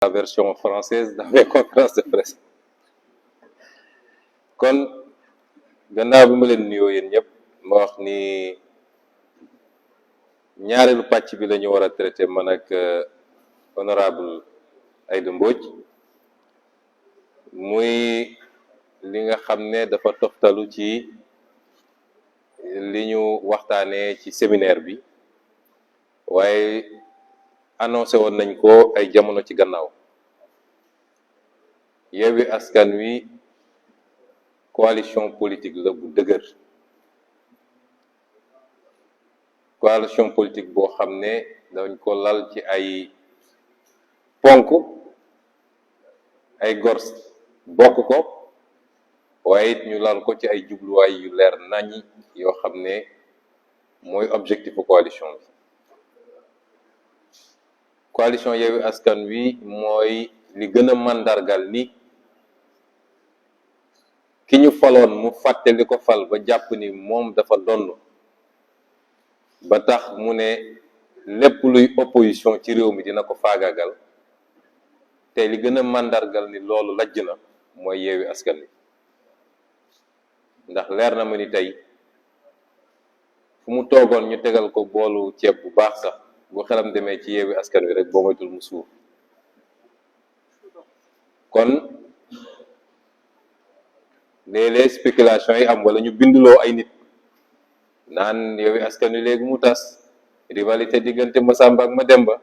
la version française dans mes conférences de presse kon gannaaw bi ma leen nuyoo yéen ñëpp ma wax ni ñaareelu pàcc bi la ñu war a traité man ak honorable Aïda Mbodj muy li nga xam ne dafa toftalu ci li ñu waxtaanee ci séminaire bi waaye annoncé woon nañ ko ay jamono ci gannaaw. Yewwi Askan Wi coalition politique la bu dëgër, coalition politique boo xam ne dañ ko lal ci ay ponk, ay gor bokk ko, waaye it ñu lal ko ci ay jubluwaay yu leer naññi yoo xam ne mooy objectifu coalition bi. Coalition Yewwi Askan Wi mooy li gën a màndargal ni ki ñu faloon mu fàtte li ko fal ba jàpp ni moom dafa donn ba tax mu ne lépp luy opposition ci réew mi dina ko faagaagal, te li gën a màndargal ni loolu lajj na mooy Yewwi Askan Wi. ndax leer na ma ni tey fu mu toogoon ñu tegal ko boolu ceeb bu baax sax bu xelam demee ci Yewwi Askan Wi rek boo moytul mu suur. kon léeg-léeg spéculation yi am wala ñu bindloo ay nit naan Yewwi Askan Wi léegi mu tas, rivalité diggante Masamba ak Mademba,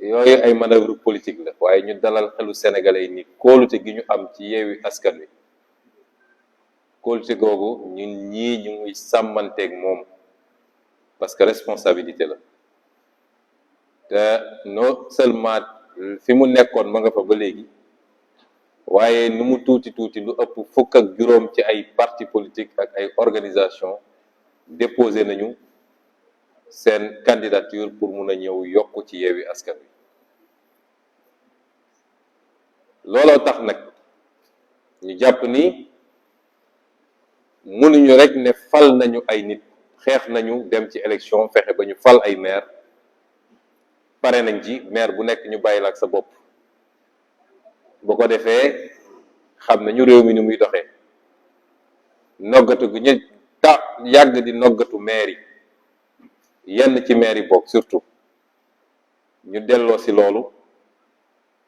yooyu ay manœuvre politique la, waaye ñu dalal xelu sénégalais yi ni kóolute gi ñu am ci Yewwi Askan Wi, kóolute googu ñun ñii ñu ngi sàmmanteeg moom parce que responsabilité la. te non seulement fi mu nekkoon ma nga fa ba léegi, waaye nu mu tuuti tuuti lu ëpp fukk ak juróom ci ay parti politique ak ay organisation déposé nañu seen candidature pour mun a ñëw yokk ci Yewwi Askan Wi. looloo tax nag ñu jàpp ni mënuñu rek ne fal nañu ay nit, xeex nañu dem ci élection fexe ba ñu fal ay maire, pare nañ ci maire bu nekk ñu bàyyi la ak sa bopp. bu ko defee xam nañu réew mi ni muy doxee, noggatu gu ñu yàgg di noggatu maire yi, yenn ci maire yi bokk surtout ñu delloo si loolu,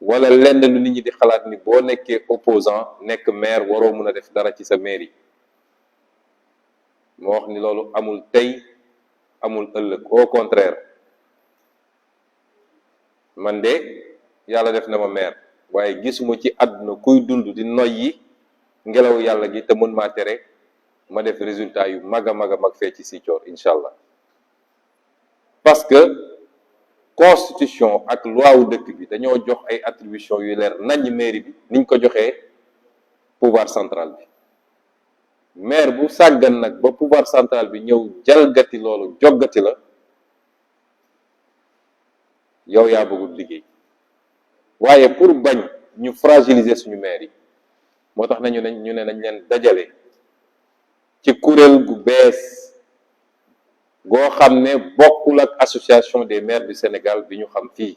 wala lenn lu nit ñi di xalaat ni boo nekkee opposant nekk maire waroo mun a def dara ci sa maire yi. moo wax ni loolu amul tey amul ëllëg, au contraire man de yàlla def na ma maire, waaye gisuma ci àdduna kuy dund di noyyi ngelaw yàlla gi te mën maa tere ma def résultat yu mag a mag a mag fee ci Sicoor incha allah. parce que constitution ak loi wu dëkk bi dañoo jox ay attribution yu leer naññ mairie bi niñ ko joxee pouvoir central bi. maire bu sàggan nag ba pouvoir central bi ñëw jalgati loolu, joggati la, yow yaa bëggul liggéey. waaye pour bañ ñu fragiliser suñu maire yi moo tax ñu ne nañ leen dajale ci kuréel gu bees goo xam ne bokkul ak association des maires du Sénégal bi ñu xam fii.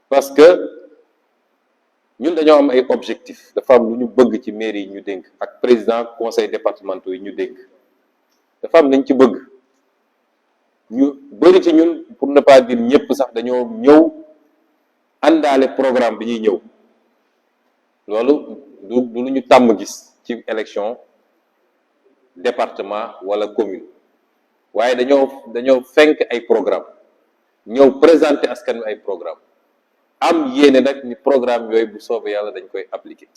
parce que ñun dañoo am ay objectifs, dafa am lu ñu bëgg ci mairie yi ñu dénk ak président conseil départementaux yi ñu dénk, dafa am nañ ci bëgg. ñu bëri ci ñun, pour ne pas dire ñëpp sax, dañoo ñëw àndaale programme bi ñuy ñëw. loolu du lu ñu tàmm gis ci élection département wala commune, waaye dañoo fenk ay programme ñëw présenter askan wi ay programme am yéene nag ni programme yooyu bu soobee yàlla dañ koy appliquer.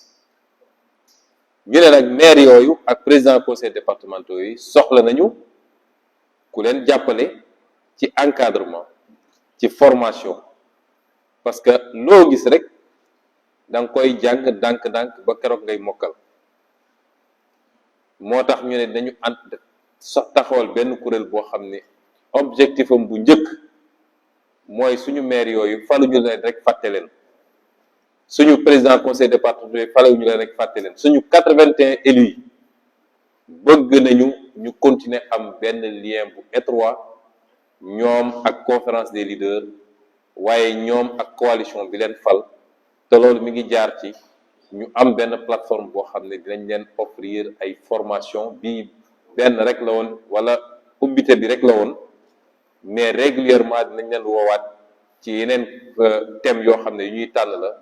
ñu ne nag maire yooyu ak président conseil départementaux yi soxla nañu ku leen jàppale ci encadrement, ci formation, parce que loo gis rek da nga koy jàng ndànk-ndànk ba keroog ngay mokkal. moo tax ñu ne dañu taxawal benn kuréel boo xam ne objectif am bu njëkk mooy suñu maire yooyu faluñu leen rek fàtte leen, suñu président conseil départemental yooyu faluñu leen rek fàtte leen, suñu 81 élus yi bëgg nañu ñu continuer am benn lien bu étroit ñoom ak conférence des leaders waaye ñoom ak coalition bi leen fal te loolu mi ngi jaar ci ñu am benn plateforme boo xam ne dinañ leen offrir ay formation bii benn rek la woon wala ubbite bi rek la woon, mais régulièrement dinañ leen woowaat ci yeneen thèmes yoo xam ne yu ñuy tànn la,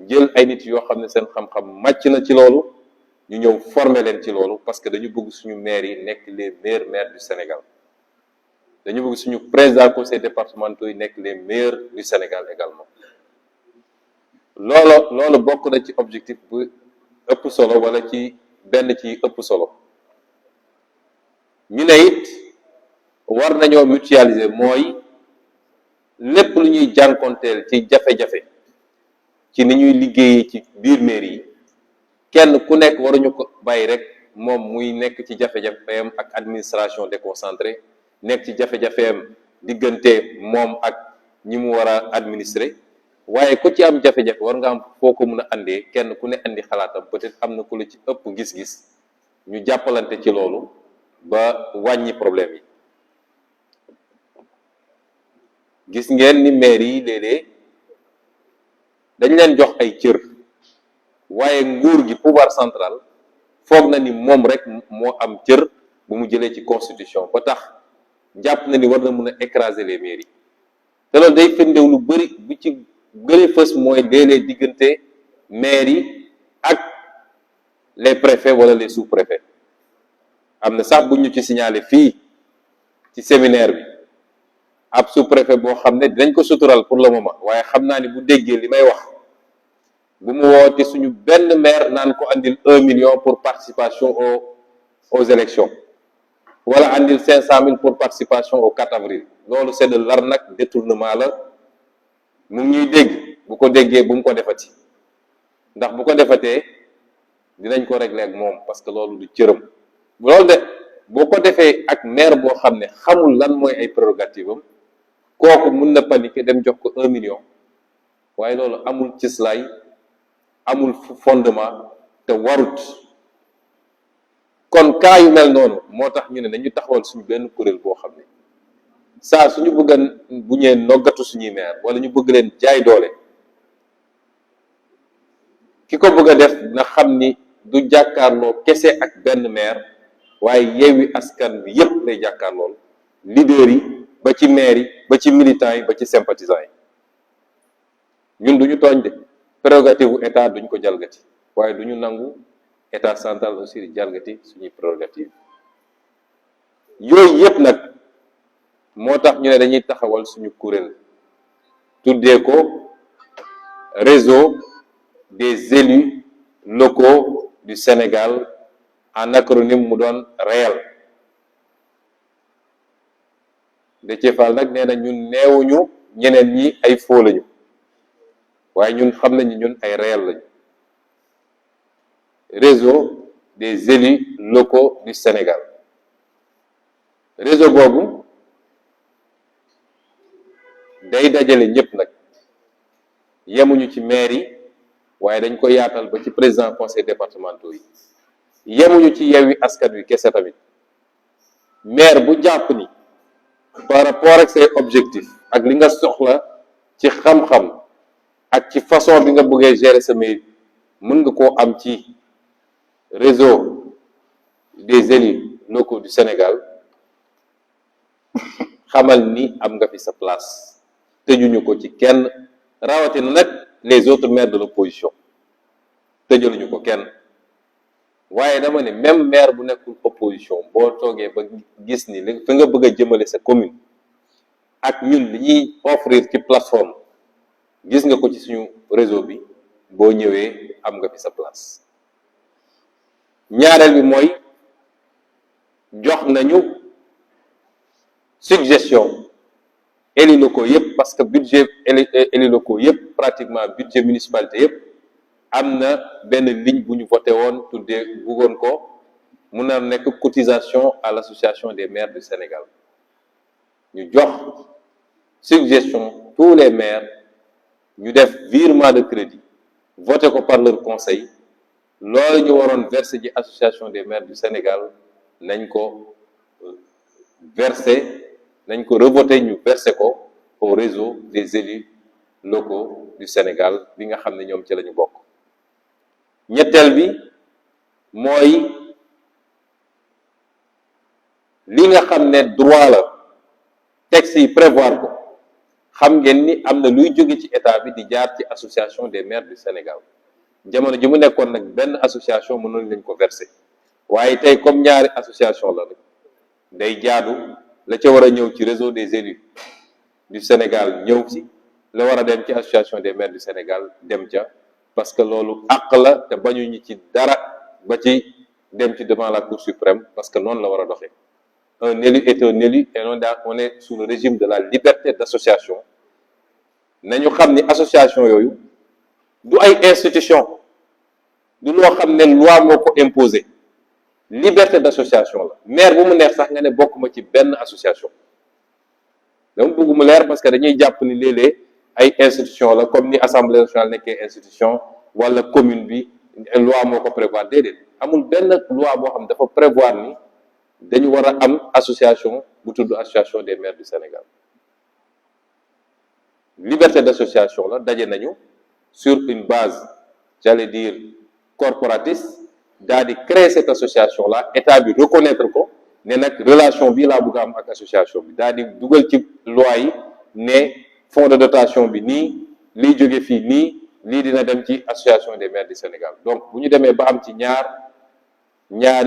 jël ay nit yoo xam ne seen xam-xam màcc na ci loolu ñu ñëw former leen ci loolu, parce que dañu bëgg suñu maires yi nekk les meilleurs maires du Sénégal. dañu bëgg suñu président conseil départementaux yi nekk les meilleurs du Sénégal également. loolu bokk na ci objectif bu ëpp solo wala ci benn ci ëpp solo. ñu ne it war nañoo mutualiser, mooy lépp lu ñuy jànkonteel ci jafe-jafe ci ni ñuy liggéeyee ci biir mairie yi, kenn ku nekk waruñu ko bàyyi rek moom muy nekk ci jafe-jafeem ak administration déconcentrée, nekk ci jafe-jafeem diggante moom ak ñi mu war a administrer, waaye ku ci am jafe-jafe war nga am foo ko mun a andee, kenn ku ne andi xalaatam, peut-être am na ku la ci ëpp gis-gis, ñu jàppalante ci loolu ba wàññi problème yi. gis ngeen ni maire yi léeg-léeg dañ leen jox ay cër, waaye nguur gi pouvoir central foog na ni moom rek moo am cër bu mu jëlee ci constitution, ba tax jàpp na ni war na mun a écraser les mairies. te loolu day firndew lu bëri, bu ci gën a fës mooy léeg-léeg diggante maire yi ak les préfets wala les sous-préfets. am na sax bu ñu ci signalé fii ci séminaire bi ab sous-préfet boo xam ne dinañ ko sutural pour le moment, waaye xam naa ni bu déggee li may wax, bu mu woote suñu benn maire naan ko andil 1 million pour participation aux élections, wala andil 500 000 pour participation au 4 avril. loolu c'est de l'arnaque, détournement la. mu ngi ñuy dégg, bu ko déggee bu mu ko defati, ndax bu ko defatee dinañ ko régler ak moom, parce que loolu du cëram. loolu de boo ko defee ak maire boo xam ne xamul lan mooy ay prérogative am, kooku mun na paniquer dem jox ko 1 million, waaye loolu amul cëslaay, amul fondement te warut. kon cas yu mel noonu moo tax ñu ne dañu taxawal suñu benn kuréel boo xam ne saa suñu bëgg bu ñee noggatu suñuy maire wala ñu bëgg leen jaay doole, ki ko bëgg a def na xam ni du jàkkaarloo kese ak benn maire, waaye Yewwi Askan Wi yépp lay jàkkaarlool, leader yi ba ci maire yi ba ci militants yi ba ci sympathisants yi. ñun duñu tooñ de, prérogative bu état duñ ko jalgati, waaye duñu nangu état central aussi di jalgati suñuy prérogative. yooyu yépp nag moo tax ñu ne dañuy taxawal suñu kuréel tuddee ko réseau des élus locaux du Sénégal, en acronyme mu doon REEL. Déthié Fall nag nee na ñun neewuñu ñeneen ñi ay faux lañu, waaye ñun xam nañu ñun ay REEL lañu. Réseau des élus locaux du Sénégal. réseau boobu day dajale ñëpp nag, yemuñu ci maire yi, waaye dañ ko yaatal ba ci président conseil départementaux yi. yemuñu ci Yewwi Askan Wi kese tamit. maire bu jàpp ni par rapport ak say objectif ak li nga soxla ci xam-xam ak ci façon bi nga bëggee gérer sa mairie, mën nga koo am ci réseau des élus locaux du Sénégal, xamal ni am nga fi sa place. tëjuñu ko ci kenn, rawatina nag les autres maires de l'opposition tëjaluñu ko kenn. waaye dama ne même maire bu nekkul opposition, boo toogee ba gis ni li fi nga bëgg a jëmale sa commune ak ñun li ñuy offrir ci plateforme, gis nga ko ci suñu réseau bi, boo ñëwee am nga fi sa place. ñaareel bi mooy jox nañu suggestion élus locaux yëpp, parce que budget élus locaux yëpp, pratiquement budget municipalité yëpp, am na benn ligne bu ñu voté woon tuddee bëggoon ko mun na nekk cotisation à l'association des maires du Sénégal. ñu jox suggestion tous les maires, ñu def virement de crédit, voté ko par leur conseil. loolu ñu waroon verser ci association des maires du Sénégal nañ ko verser, nañ ko revoter, ñu verser ko au réseau des élus locaux du Sénégal bi nga xam ne ñoom ci la ñu bokk. ñetteel bi mooy li nga xam ne droit la texte yi prévoir ko xam ngeen ni am na luy jóge ci état bi di jaar ci association des maires du Sénégal jamono ji mu nekkoon nag benn association mënoon lañ ko verser waaye tey comme ñaari association la rek day jaadu la ca war a ñëw ci réseau des élus du Sénégal ñëw ci la war a dem ci association des maires du Sénégal dem ca parce que loolu àq la te bañuñu ci dara ba ci dem ci devant la Cour suprême parce que noonu la war a doxee. Un élu est un élu et on est sous le régime de la liberté d'association nañu xam ni association yooyu du ay institution du loo xam ne loi moo ko imposé liberté d'association la maire bu mu neex sax nga ne bokkuma ci benn association dama bëgg mu leer parce que dañuy jàpp ni léeg-léeg ay institution la comme ni assemblée nationale nekkee institution wala commune bi loi moo ko prévoir déedéet amul benn loi boo xam dafa prévoir ni dañu war a am association bu tudd association des maires du Sénégal liberté d'association la daje nañu sur une base j'allais dire corporatiste daal di créer cette association là état bi reconnaître ko ne nag relation bii laa bëgg a am ak association bi daal di dugal ci loi yi ne fonds de dotation bi nii liy jóge fii nii lii dina dem ci association des maires du Sénégal donc bu ñu demee ba am ci ñaar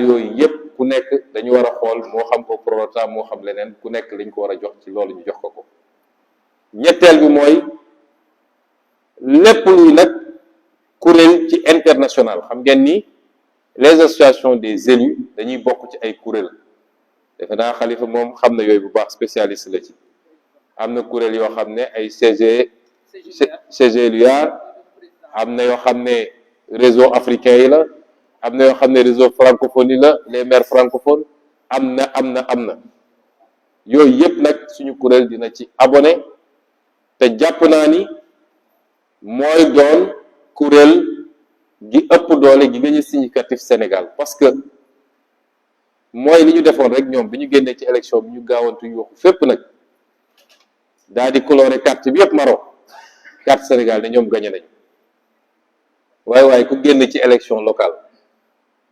yooyu yépp ku nekk dañu war a xool moo xam au prorata moo xam leneen ku nekk liñ ko war a jox ci loolu ñu jox ko ñetteel bi mooy lépp luy nag kuréel ci international xam ngeen ni les associations des élus dañuy bokk ci ay kuréel defe naa Xalifa moom xam na yooyu bu baax spécialiste la ci am na kuréel yoo xam ne ay CGLUA am na yoo xam ne réseau africain yi la am na yoo xam ne réseau francophonie la les maires francophones am na yooyu yëpp nag suñu kuréel dina ci abonné te jàpp naa ni mooy doon kuréel gi ëpp doole gi gën a significatif Sénégal parce que mooy li ñu defoon rek ñoom bi ñu génnee ci élection bi ñu gaawantu yuuxu fépp nag daal di coloré carte bi yëpp marron carte Sénégal ne ñoom gagné nañu waaye ku génn ci élection locale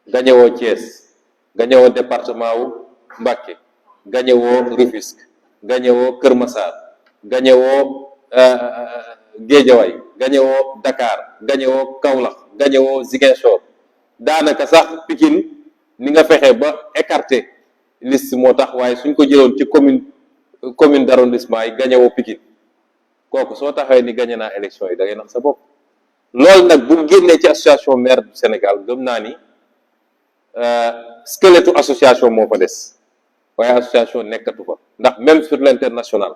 gagné woo Thiès gagné woo département wu Mbacké gagné woo Rufisque gagné woo Kër Massar gagné woo Guédiawaye gagné woo Dakar gagné woo Kaolack gagné woo Ziguinchor daanaka sax Pikine ni nga fexe ba écarté liste moo tax waaye suñ ko jëloon ci commune d'arrondissement yi gagné woo Pikine kooku soo taxawee ni gagné naa élection yi da ngay nax sa bopp loolu nag bu génnee ci association maire du Sénégal gëm naa ni squelette association moo fa des waaye association nekkatu fa ndax même sur l'international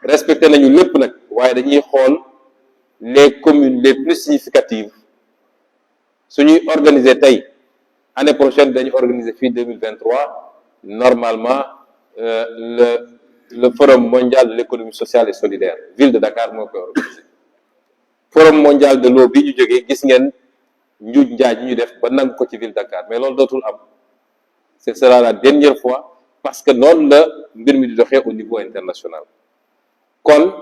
respecté nañu lépp nag waaye dañuy xool les communes les plus significatives suñuy organiser tey année prochaine dañu organiser fii 2023 normalement le forum mondial de l'économie sociale et solidaire ville de Dakar moo koy organiser forum mondial de l'eau bi ñu jógee gis ngeen njuuj njaaj yi ñu def ba nangu ko ci ville de Dakar mais loolu dootul am ce sera la dernière fois parce que noonu la mbir mi di doxee au niveau international kon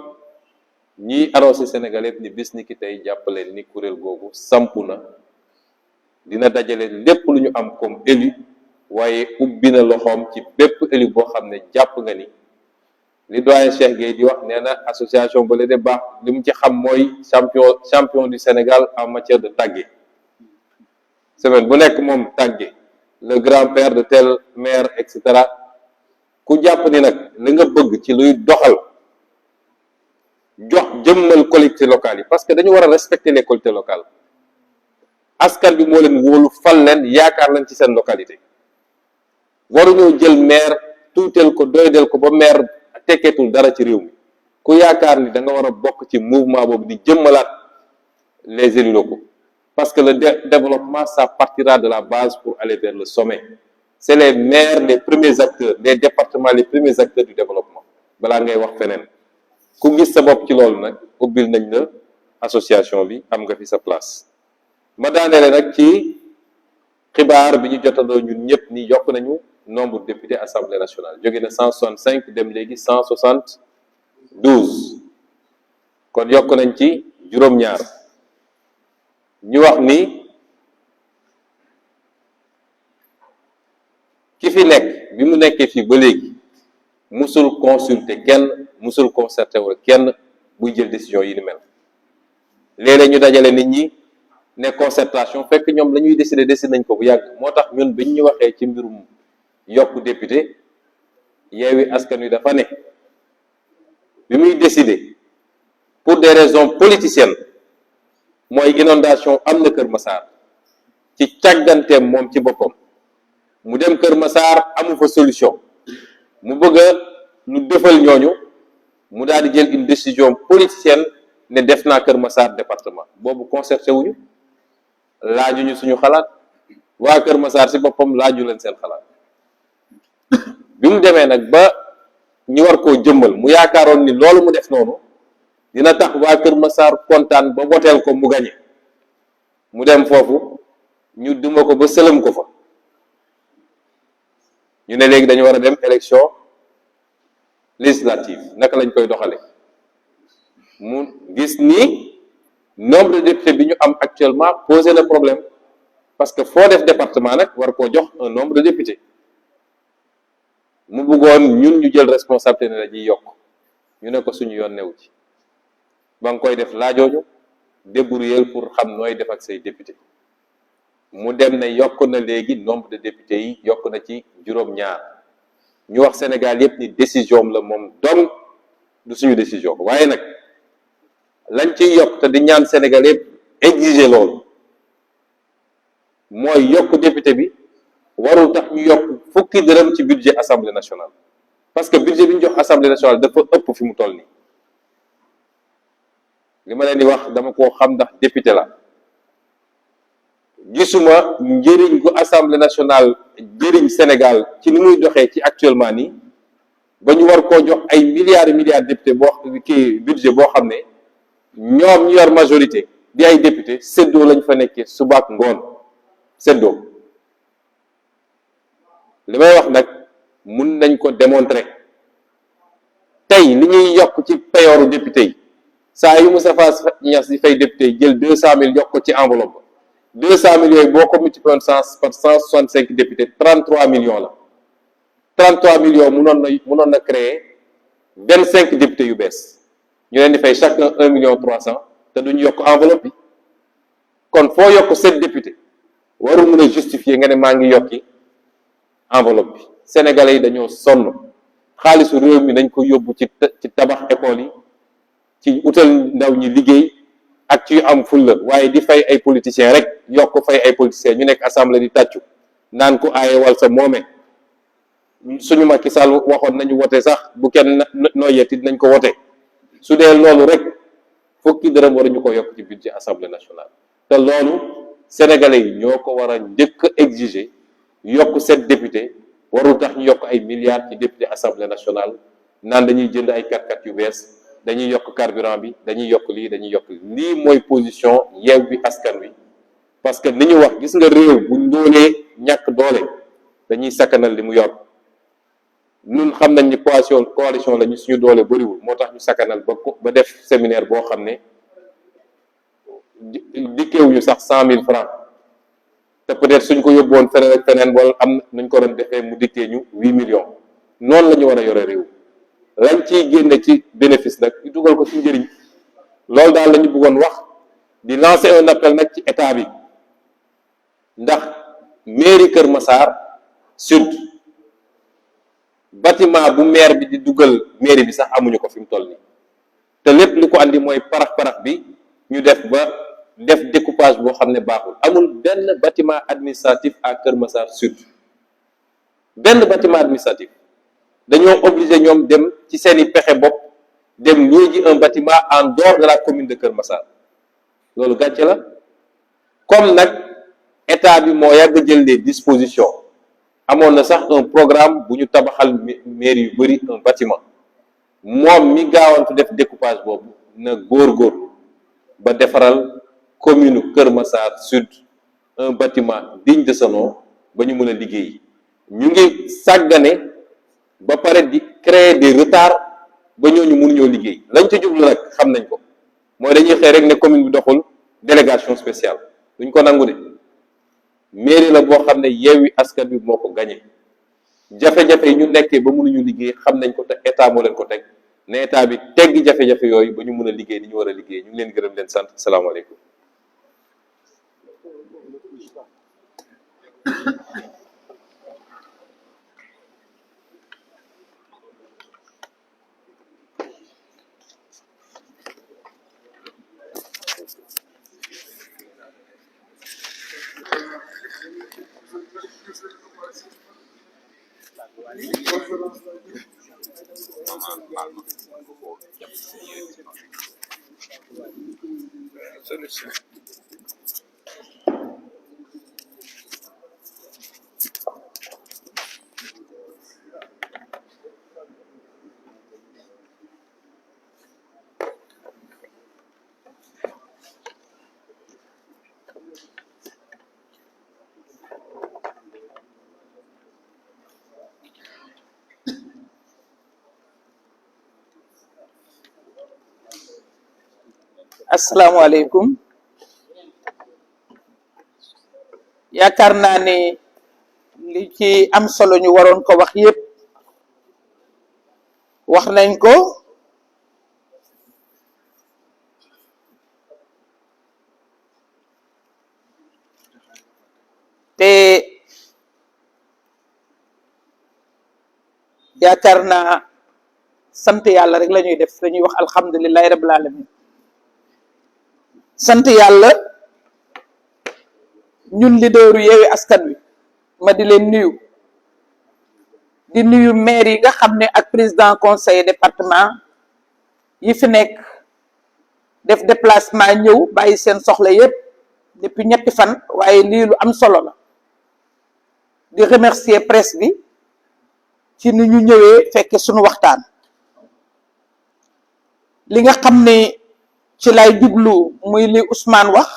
ñiy annoncé Sénégalais ni bis ni ki tey jàppaleen ni kuréel googu sampu na dina dajale lépp lu ñu am comme élu waaye ubbi na loxoom ci bépp élu boo xam ne jàpp nga ni li doyen Cheikh Gueye di wax nee na association ba la de baax li mu ci xam mooy champion du Sénégal en matière de tàgge semaine bu nekk moom tàgge le grand-père de tel maire et cetera ku jàpp ni nag li nga bëgg ci luy doxal jox jëmmal collectivités locales yi parce que dañu war a respecter les collectivités locales askan bi moo leen wóolu fal leen yaakaar lañ ci seen localité waruñoo jël maire tuuteel ko doydel ko ba maire tekkeetul dara ci réew mi ku yaakaar ni da nga war a bokk ci mouvement boobu di jëmmalaat les élus locaux parce que le développement ça partira de la base pour aller vers le sommet c'est les maires les premiers acteurs les départements les premiers acteurs du développement balaa ngay wax feneen ku gis sa bopp ci loolu nag ubbil nañ la association bi am nga fi sa place ma daaneele nag ci xibaar bi ñu jotandoo ñun ñëpp ni yokk nañu nombre de députés assemblée nationale jóge na 165 dem léegi 160 12 kon yokk nañ ci juróom-ñaar ñu wax ni ki fi nekk bi mu nekkee fii ba léegi musul consulter kenn musul concerter wala kenn buy jël décision yi ni mel léeg-léeg ñu dajale nit ñi ne concertation fekk ñoom la ñuy décider nañ ko bu yàgg. moo tax ñun biñ ñu waxee ci mbirum yokk député Yewwi Askan Wi dafa ne bi muy décider pour des raisons politiciennes mooy inondation am na Kër Massar ci càgganteem moom ci boppam mu dem Kër Massar amu fa solution mu bëgg a lu defal ñooñu mu daal di jël une décision politicienne ne def naa Kër Massar département boobu concerté wuñu laajuñu suñu xalaat waa Kër Massar si boppam laaju leen seen xalaat bi mu demee nag ba ñu war koo jëmmal mu yaakaaroon ni loolu mu def noonu dina tax waa Kër Massar kontaan ba woteel ko mu gañe mu dem foofu ñu duma ko ba sëlëm ko fa ñu ne léegi dañu war a dem élection législative naka lañ koy doxale mu gis ni nombre de députés bi ñu am actuellement posé le problème parce que foo def département nag war koo jox un nombre de députés mu bëggoon ñun ñu jël responsabilité ne dañuy yokk ñu ne ko suñu yoon newu ci ba nga koy def laajooñu débrouiller pour xam nooy def ak say député mu dem ne yokk na léegi nombre de députés yi yokk na ci juróom-ñaar ñu wax Sénégal yépp ni décision la moom donc du suñu décision waaye nag lañ ciy yokk te di ñaan Sénégal yépp exiger loolu mooy yokk député bi warul tax ñu yokk fukki dërëm ci budget assemblée nationale parce que budget bi ñu jox assemblée nationale dafa ëpp fi mu toll nii li ma leen di wax dama koo xam ndax député la gisuma njëriñ gu assemblée nationale njëriñ Sénégal ci ni muy doxee ci actuellement nii ba ñu war koo jox ay milliards et milliards député boo kii budget boo xam ne ñoom ñu yor majorité di ay député séddoo lañ fa nekkee subaak ngoon séddoo li may wax nag mun nañ ko démontrer tey li ñuy yokk ci payooru député yi saa yu Moustapha Niasse di fay député yi jël 200 000 yokk ko ci enveloppe 200 000 yooyu boo ko multiplié par 165 députés 33 millions la 33 millions munoon na créer 25 députés yu bees ñu leen di fay chacun 1 million 300 te duñu yokk enveloppe bi kon foo yokk 7 députés warul mën a justifier nga ne maa ngi yokki enveloppe bi sénégalais yi dañoo sonn xaalisu réew mi dañ ko yóbbu ci tabax école yi ci utal ndaw ñi liggéey ak ci am fulla waaye di fay ay politiciens rek yokk fay ay politiciens ñu nekk assemblée di tàccu naan ko aaye wal sa moome suñu Macky Sall waxoon nañu wote sax bu kenn noyyeti nañ ko wote su dee loolu rek fukki dërëm waruñu ko yokk ci budget assemblée nationale te loolu sénégalais yi ñoo ko war a njëkk a exiger yokk 7 députés warul tax ñu yokk ay milliards ci député assemblée nationale naan dañuy jënd ay 4x4 yu bees dañuy yokk carburant bi dañuy yokk lii dañuy yokk lii mooy position Yewwi Askan Wi parce que ni ñu wax gis nga réew bu ndóolee ñàkk doole dañuy sakkanal li mu yor ñun xam nañ ni coalition la ñu suñu doole bëriwul moo tax ñu sakkanal ba def séminaire boo xam ne dikkeewuñu sax 100 000 francs te peut-être suñ ko yóbbuwoon feneen ak feneen wala am nañ ko doon defee mu dikkee ñu 8 millions noonu la ñu war a yore réew lañ ciy génne ci bénéfice nag ñu dugal ko ci njëriñ loolu daal la ñu bëggoon wax di lancer un appel nag ci état bi ndax mairie Kër Massar Sud bâtiment bu maire bi di dugal mairie bi sax amuñu ko fi mu toll nii te lépp li ko andi mooy parax bi ñu def découpage boo xam ne baaxul amul benn bâtiment administratif à Kër Massar Sud benn bâtiment administratif dañoo obligé ñoom dem ci seeni pexe bopp dem léegi un bâtiment en dehors de la commune de Kër Massar loolu gàcce la comme nag état bi moo yàgg jël des dispositions amoon na sax un programme bu ñu tabaxal mairie yu bëri un bâtiment moom mi gaawantu def découpage boobu na góorgóorlu ba defaral commune Kër Massar Sud un bâtiment digne de ce nom ba ñu mën a liggéey ñu ngi sàggane ba pare di créer des retards ba ñooñu mënuñoo liggéey lañ ca jublu nag xam nañ ko mooy dañuy xëy rek ne commune bi doxul délégation spéciale duñ ko nangu de mairie la boo xam ne Yewwi Askan Wi moo ko gagné jafe-jafe yi ñu nekkee ba mënuñu liggéey xam nañ ko te état moo leen ko teg ne état bi teggi jafe-jafe yooyu ba ñu mën a liggéey ni ñu war a liggéey ñu ngi leen gërëm leen sant salaamaaleykum. asalaamaaleykum yaakaar naa ne li ci am solo ñu waroon ko wax yépp wax nañ ko te yaakaar naa sant yàlla rek la ñuy def dañuy wax alhamdulillahi rabbil alamin sant yàlla ñun leaderu Yewwi Askan Wi ma di leen nuyu di nuyu maire yi nga xam ne ak président conseil département yi fi nekk def déplacement ñëw bàyyi seen soxla yépp depuis ñetti fan waaye lii lu am solo la di remercier presse bi ci ni ñu ñëwee fekke suñu waxtaan li nga xam ne ci lay jublu muy li Ousmane wax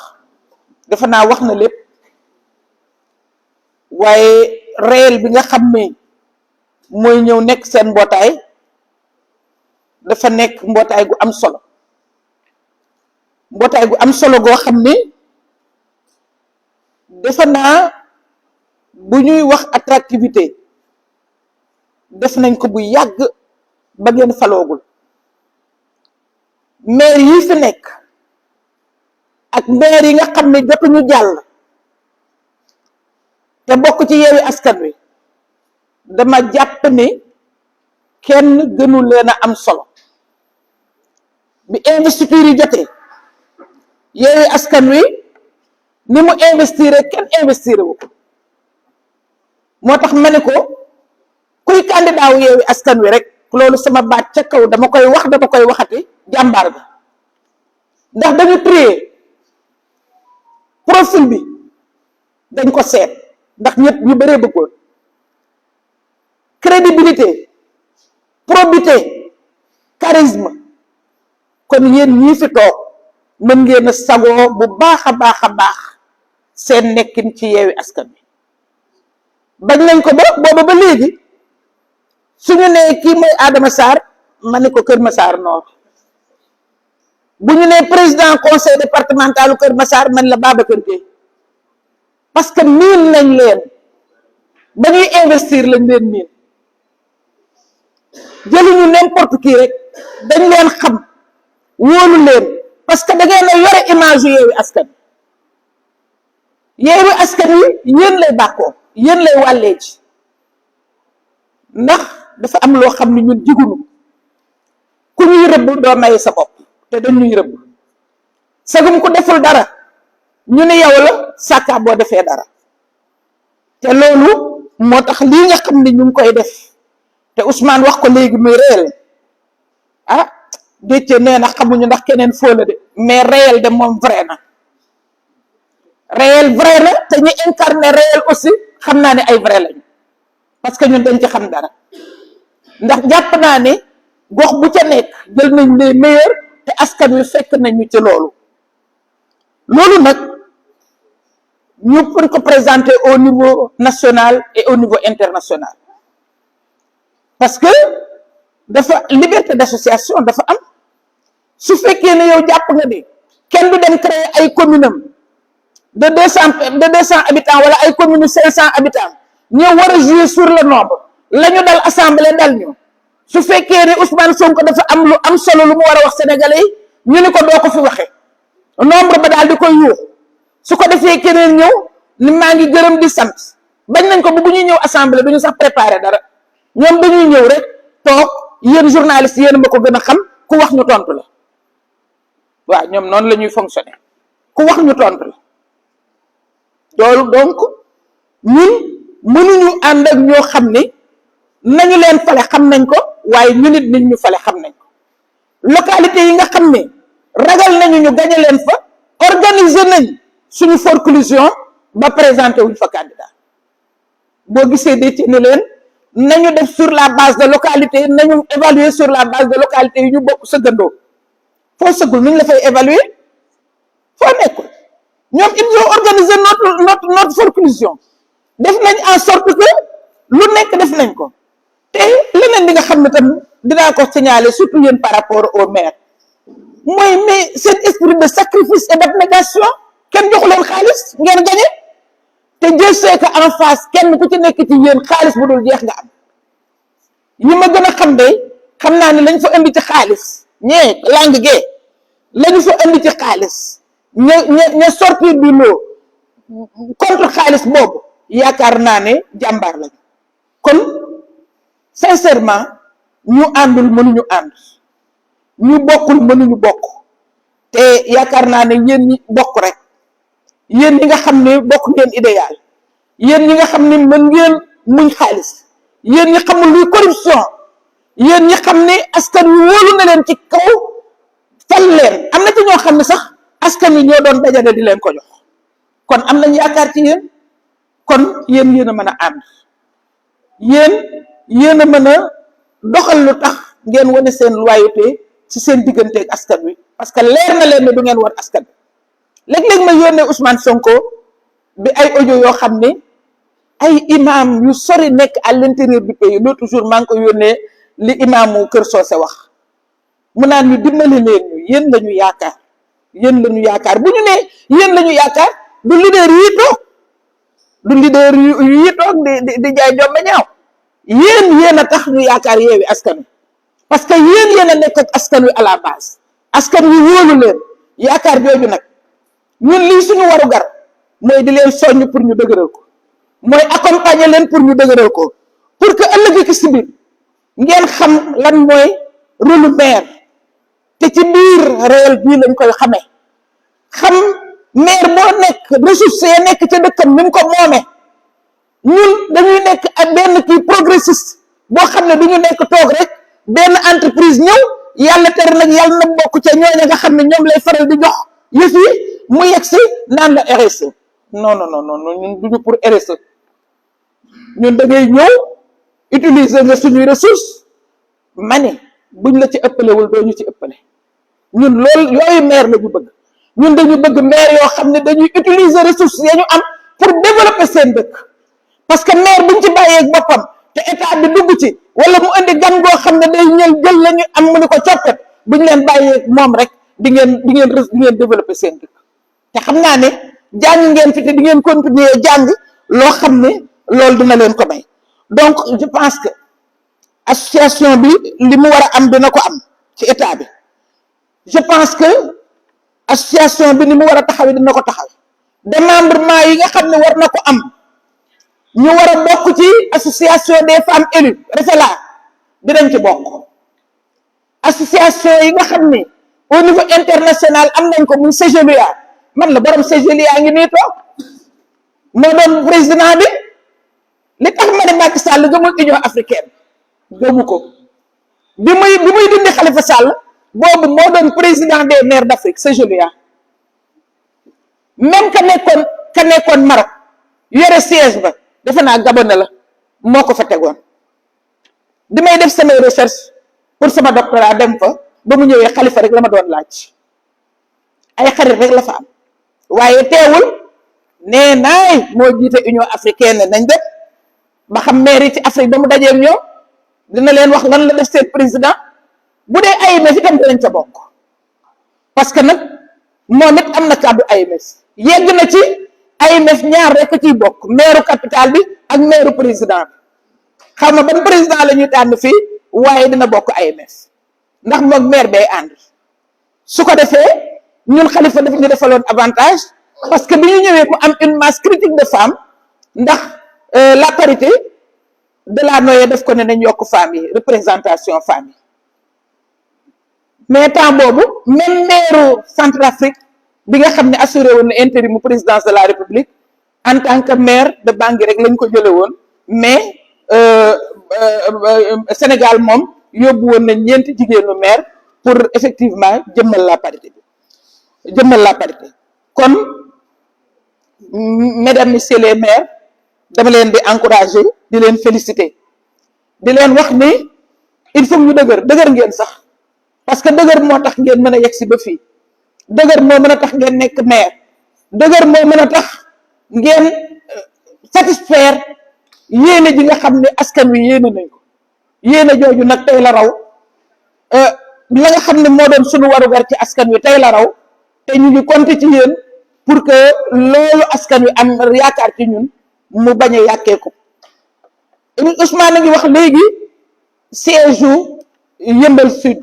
defe naa wax na lépp waaye réel bi nga xam ne mooy ñëw nekk seen mbootaay dafa nekk mbootaay gu am solo mbootaay gu am solo goo xam ne defe naa bu ñuy wax attractivité def nañ ko bu yàgg ba ngeen faloogul maire yi fi nekk ak maire yi nga xam ne jotuñu jàll te bokk ci Yewwi Askan Wi dama jàpp ne kenn gënu leen a am solo bi investiture yi jotee Yewwi Askan Wi ni mu investir kenn investir wu ko moo tax ma ne ko kuy candidat wu Yewwi Askan Wi rek loolu sama baat ca kaw dama koy wax dama koy waxati jàmbaar bi ndax dañu trier profil bi dañ ko seet ndax ñëpp ñu bëree bëggoon crédibilité probité charisme kon yéen ñii fi toog mën ngeen a sagoo bu baax a baax a baax seen nekkin ci Yewwi Askan Wi bañ nañ ko ba booba ba léegi suñu nee kii mooy Adama Sarr ma ne ko Kër Massar Nord bu ñu nee président conseil départemental Kër Massar man la Babacar Gueye parce que miin nañ leen ba ñuy investir lañ leen miin jëluñu n'importe qui rek dañ leen xam wóolu leen parce que da ngeen a yore image yu Yewwi Askan Wi Yewwi Askan Wi yéen lay bàkkoo yéen lay wàllee ci ndax dafa am loo xam ne ñun jigunu ku ñuy rëbb doo may sa bopp te dañ ñuy rëbb sagum ku deful dara ñu ne yow la sàkkaa boo defee dara te loolu moo tax lii nga xam ne ñu ngi koy def te Ousmane wax ko léegi muy réel ah Déthié nee na xamuñu ndax keneen foo la de mais réel de moom vrai na réel vrai na te ñu incarné réel aussi xam naa ne ay vrai lañu parce que ñun dañ ci xam dara ndax jàpp naa ne gox bu ca nekk jël nañ les meilleurs te askan wi fekk nañu ci loolu nag ñu pour ko présenter au niveau national et au niveau international parce que dafa liberté d'association dafa am su fekkee ne yow jàpp nga ni kenn du dem créer ay commune am de 200 habitants wala ay commune 500 habitants ñoo war a jouer sur le nombre la ñu dal assemblée dal ñu su fekkee ne Ousmane Sonko dafa am lu am solo lu mu war a wax sénégalais yi ñu ni ko doo ko fi waxee nombre ba daal di koy yuux su ko defee keneen ñëw ni maa ngi gërëm di sant bañ nañ ko bu ñuy ñëw assemblée duñu sax préparer dara ñoom dañuy ñëw rek toog yéen journaliste yéen ma ko gën a xam ku wax ñu tontu la waaw ñoom noonu la ñuy fonctionner ku wax ñu tontu la loolu donc ñun mënuñu ànd ak ñoo xam ni nañu leen fale xam nañ ko waaye ñu nit ñu fale xam nañ ko localité yi nga xam ne ragal nañu ñu gañe leen fa organiser nañ suñu forclusion ba présenté wuñ fa candidat boo gisee de ci ni leen nañu def sur la base de localité nañu évaluer sur la base de localité yi ñu bokk sëggandoo foo sëggul nuñ la fay évaluer foo nekkul ñoom ils ont organisé notre forclusion def nañ en sorte que lu nekk def nañ ko te leneen li nga xam ne tam dinaa ko signaler surtout yéen par rapport au maire mooy mais seen esprit de sacrifice et d'abnégation kenn joxu leen xaalis ngeen gañe te Dieu sait que en face kenn ku ci nekk ci yéen xaalis bu dul jeex nga am yi ma gën a xam de xam naa ne lañ fa indi ci xaalis ñee langue gee lañu fa indi ci xaalis ña sortir du lot contre xaalis boobu yaakaar naa ne jàmbaar lañu kon sincèrement ñu àndul mënuñu ànd ñu bokkul mënuñu bokk te yaakaar naa ne yéen ñi bokk rek yéen ñi nga xam ne bokk ngeen idéal yéen ñi nga xam ne mën ngeen muñ xaalis yéen ñi xamul luy corruption yéen ñi xam ne askan wi wóolu na leen ci kaw fal leen am na ci ñoo xam ne sax askan wi ñoo doon dajale di leen ko jox kon am nañ yaakaar ci yéen kon yéen a mën a ànd yéen a mën a doxal lu tax ngeen wane seen loyauté ci seen digganteeg askan wi parce que leer na leen ne du ngeen war askan wi léeg-léeg ma yónnee Ousmane Sonko bi ay audio yoo xam ne ay imam yu sori nekk à l'intérieur du pays l'autre jour maa ngi ko yónnee li imaamu Kër Socé wax mu naan ñu dimbali leen ñu yéen la ñu yaakaar yéen la ñu yaakaar bu ñu nee yéen la ñu yaakaar du leader yi toog du leader yi toog di jaay jombe ñaaw yéen a tax ñu yaakaar Yewwi Askan Wi parce que yéen a nekk ak askan wi à la base askan wi wóolu leen yaakaar jooju nag ñun lii suñu waru gar mooy di leen soññ pour ñu dëgëral ko mooy accompagner leen pour ñu dëgëral ko pour que ëllëg ki si biir ngeen xam lan mooy rôle maire te ci biir réel bii lañ koy xamee xam maire boo nekk ressources ya nekk ca dëkkam ni mu ko moomee ñun dañuy nekk ak benn kii progressiste boo xam ne du ñu nekk toog rek benn entreprise ñëw yàlla tere nag yàlla na bokk ca ñooña nga xam ne ñoom lay faral di jox yëf yi mu yegg si naan la RSE non ñun duñu pour RSE ñun da ngay ñëw utiliser nga suñuy ressource ma ne buñ la ci ëppalewul doo ñu ci ëppale ñun loolu yooyu maire la ñu bëgg ñun dañu bëgg maire yoo xam ne dañuy utiliser ressources ya ñu am pour développer seen dëkk parce que maire buñ ci bàyyeeg boppam te état bi dugg ci wala mu indi gan goo xam ne day ñëw jël la ñu am mu ni ko coppet buñ leen bàyyeeg moom rek di ngeen développer seen dëkk te xam naa ne jàng ngeen fi te di ngeen continuer jàng loo xam ne loolu dina leen ko may donc je pense que association bi li mu war a am dina ko am ci état bi je pense que association bi ni mu war a taxaw dina ko taxaw démembrement yi nga xam ne war na ko am ñu war a bokk ci association des femmes élues REFELA dinañ ci bokk association yi nga xam ne au niveau international am nañ ko muy CGLUA man la borom CGLUA ngi nii toog moo doon président bi li tax ma ne Macky Sall gëmul Union africaine gëmu ko bi muy dindi Khalifa Sall boobu moo doon président des maires d'Afrique CGLUA même ka nekkoon Maroc yore siège ba defe naa Gabon la moo ko fa tegoon di may def samay recherche pour sama doctorat dem fa ba mu ñëwee Khalifa rek la ma doon laaj ay xarit rek la fa am waaye teewul nee naay moo jiite Union africaine nañ def ba xam maire yi ci Afrique ba mu dajeeg ñoom dina leen wax lan la def seen président bu dee AMS itam dinañ ca bokk parce que nag moom it am na kàddu AMS yegg na ci AMS ñaar rek ciy bokk maire capital bi ak maire président bi xam nga ban président la ñuy tànn fii waaye dina bokk AMS ndax moom maire bay ànd su ko defee ñun Khalifa daf ñu defaloon avantage parce que bi ñu ñëwee mu am une masse critique de femmes ndax la parité de la noyée daf ko ne nañ yokk femmes yi représentation femmes yi mais temps boobu même maire Centrafrique bi nga xam ne assuré woon na intérim présidence de la République en tant que maire de Bangui rek lañ ko jële woon mais Sénégal moom yóbbu woon na ñeenti jigéenu maire pour effectivement jëmmal la parité kon mesdames messieurs les maires dama leen di encourager di leen féliciter di leen wax ni il faut ñu dëgër ngeen sax parce que dëgër moo tax ngeen mën a yegg si ba fii dëgër moo mën a tax ngeen nekk maire dëgër moo mën a tax ngeen satisfaire yéene ji nga xam ne askan wi yéene nañ ko yéene jooju nag tey la raw la nga xam ne moo doon suñu warugar ci askan wi tey la raw te ñu ngi compter ci yéen pour que loolu askan wi am yaakaar ci ñun mu bañ a yàkkee ko Ousmane a ngi wax léegi siège u Yeumbeul Sud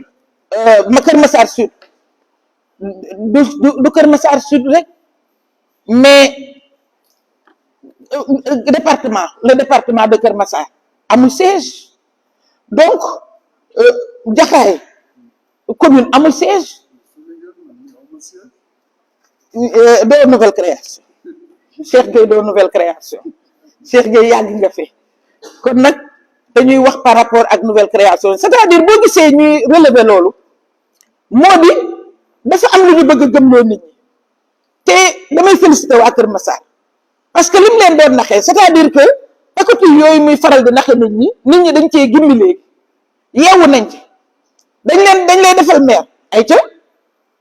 Kër Massar Sud du Kër Massar Sud rek mais le département de Kër Massar amul siège donc Jaxaay commune amul siège doo nouvelle création Cheikh Gueye doo nouvelle création Cheikh Gueye yàgg nga fi kon nag dañuy wax par rapport ak nouvelle création c'est-à-dire boo gisee ñuy relever loolu moo di dafa am lu ñu bëgg a gëmloo nit ñi te damay féliciter waa Kër Massar parce que lim leen doon naxee c'est-à-dire que écoute yooyu muy faral di naxe nit ñi dañ cee gimmi léegi yeewu nañ ci dañ lay defal maire ay ca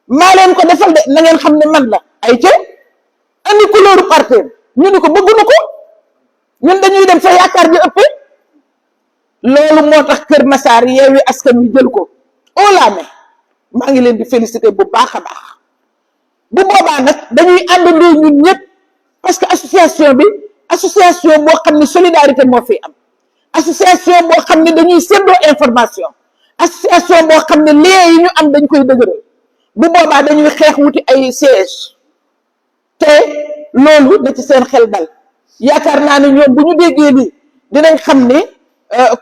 maa leen ko defal de na ngeen xam ne man la ay ca andi couleur parti ñu ni ko bëgguñu ko ñun dañuy dem fa yaakaar ji ëppee loolu moo tax Kër Massar Yewwi Askan Wi jël ko oo laa ne maa ngi leen di féliciter bu baax a baax bu boobaa nag dañuy àndandoo ñun ñëpp parce que association bi association boo xam ne solidarité moo fi am association boo xam ne dañuy séddoo information association boo xam ne lien yi ñu am dañ koy dëgëral bu boobaa dañuy xeex wuti ay siège te loolu da ci seen xel dal yaakaar naa ne ñoom bu ñu déggee lii dinañ xam ne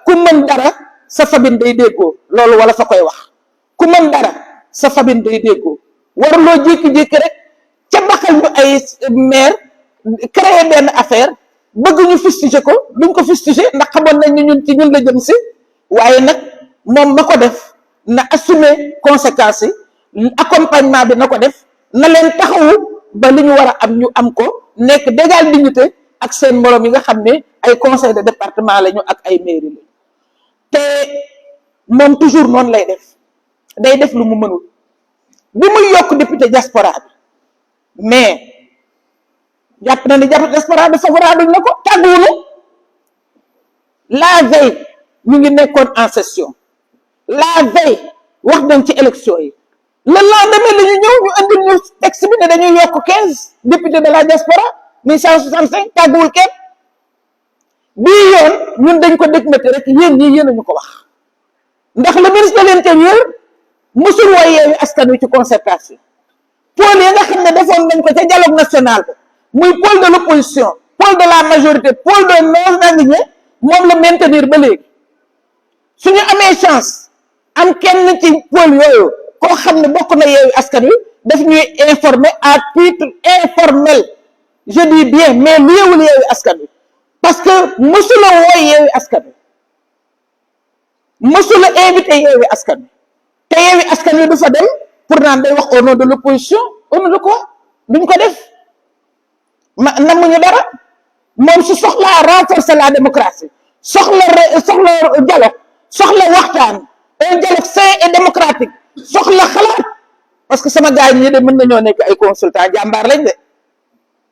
ku mën dara sa famille day déggoo loolu wala fa koy wax ku mën dara sa famille day déggoo waruloo jékki-jékki rek ca baxal ñu ay maire créer benn affaire bëgg ñu fustiger ko duñ ko fustiger ndax xamoon nañ ne ñun ci ñun la jëm si waaye nag moom ma ko def na assumer conséquences yi accompagnement bi na ko def na leen taxawu ba li ñu war a am ñu am ko nekk d'égale dignité ak seen moroom yi nga xam ne ay conseil de département lañu ak ay mairie lañu te moom toujours noonu lay def day def lu mu mënul bi muy yokk député diaspora bi mais jàpp na ni diaspora bi favorable na ko tàgguwunu la veille ñu ngi nekkoon en session la veille wax nañ ci élection yi le lendemain la ñu ñëw ñu andil ñu texte bi ne dañuy yokk 15 députés de la diaspora 1165 tàgguwul kenn bii yoon ñun dañ ko dégmati rek yéen ñii yéen a ñu ko wax ndax le ministre de l'intérieur mësul woo Yewwi Askan Wi ci concertation pôle yi nga xam ne defoon nañ ko ca dialogue national ba muy pôle de l'opposition pôle de la majorité pôle de non-aligné moom la maintenir ba léegi suñu amee chance am kenn ci pôle yooyu koo xam ne bokk na Yewwi Askan Wi daf ñuy informer à titre informel je dis bien mais liewul Yewwi Askan Wi parce que mësula wooy Yewwi Askan Wi mësula invité Yewwi Askan Wi te Yewwi Askan Wi du fa dem pour naan day wax au nom de l'opposition au nom de quoi duñ ko def namuñu dara moom su soxlaa renforcer la démocratie soxla dialogue soxla waxtaan un dialogue sain et démocratique soxla xalaat parce que sama gars ñi de mën nañoo nekk ay consultants jàmbaar lañ de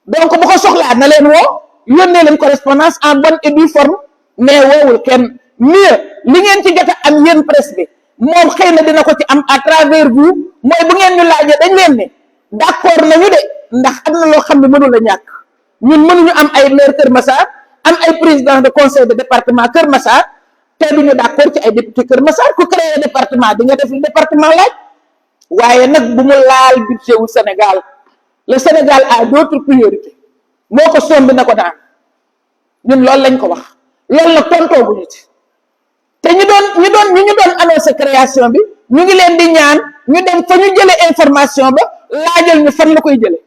donc bu ko soxlaa na leen woo yónnee leen correspondance en bonne et due forme mais woowul kenn mieux li ngeen ci jot a am yéen presse bi moom xëy na dina ko ci am à travers vous mooy bu ngeen ñu laajee dañ leen ne d'accord nañu de ndax am na loo xam ne mënul a ñàkk ñun mënuñu am ay maire Kër Massar am ay président de conseil de département Kër Massar te duñu d'accord ci ay député Kër Massar ku créé département di nga def li département laaj waaye nag bu mu laal budget wu Sénégal le Sénégal a d'autres priorités moo ko sombi na ko daan ñun loolu lañ ko wax loolu nag tontooguñu ci te ñu doon annoncé création bi ñu ngi leen di ñaan ñu dem fa ñu jëlee information ba laajal ñu fan la koy jëlee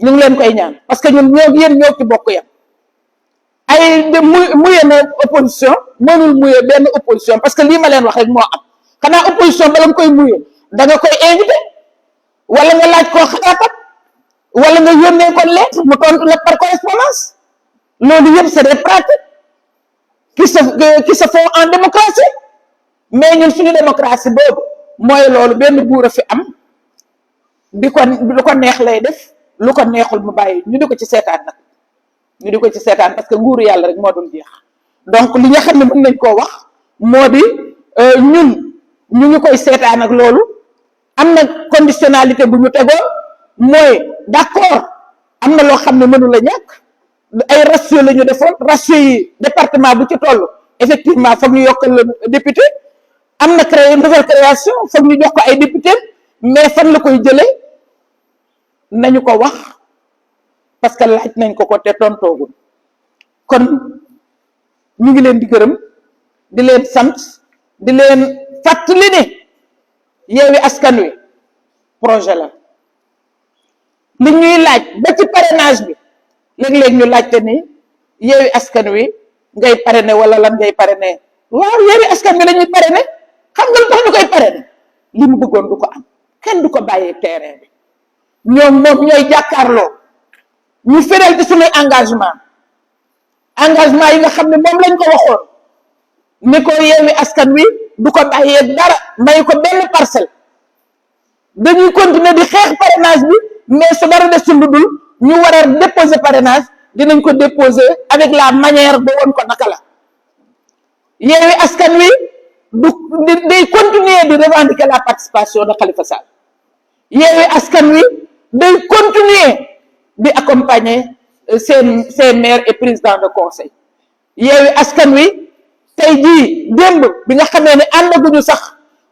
ñu ngi leen koy ñaan parce que ñun yéen ñoo ci bokk yam ay muye na opposition mënul muye benn opposition parce que lii ma leen wax rek moo am xanaa opposition bala nga koy muye da nga koy invité wala nga laaj koo xalaatam wala nga yónnee ko lettre mu tontu la par correspondance loolu yëpp c'est des pratiques qui se font en démocratie mais ñun suñu démocratie boobu mooy loolu benn buur a fi am lu ko neex lay def lu ko neexul mu bàyyi ñu di ko ci seetaan nag ñu di ko ci seetaan parce que nguuru yàlla rek moo dul jeex donc li nga xam ne mën nañ koo wax moo di ñun ñu ngi koy seetaan ak loolu am na conditionnalité bu ñu tegoon mooy d'accord am na loo xam ne mënu la ñàkk ay ratio la ñu defoon ratio yi département bu ci toll effectivement foog ñu yokkal la député am na créé nouvelle création foog ñu jox ko ay député mais fan la koy jëlee nañu ko wax parce que laaj nañ ko te tontoogul kon ñu ngi leen di gërëm di leen sant di leen fàttali ne Yewwi Askan Wi projet la li ñuy laaj ba ci parrainage bi léeg-léeg ñu laajte ni Yewwi Askan Wi ngay parrainer wala lan ngay parrainer waaw Yewwi Askan Wi la ñuy parrainer xam nga lu tax ñu koy parrainer li mu bëggoon du ko am kenn du ko bàyyee terrain bi ñoom moom ñooy jàkkaarloo ñu fidèle ci suñuy engagement yi nga xam ne moom lañ ko waxoon ni ko Yewwi Askan Wi du ko bàyyee dara may ko benn parcelle dañuy continuer di xeex parrainage bi mais su dara des ci lu dul ñu war a déposer parrainage dinañ ko déposer avec la manière ba woon ko naka la Yewwi Askan Wi day continuer di revendiquer la participation de Khalifa Sall Yewwi Askan Wi day continuer di accompagner ses maires et présidents de conseil Yewwi Askan Wi tey jii démb bi nga xamee ne àndaguñu sax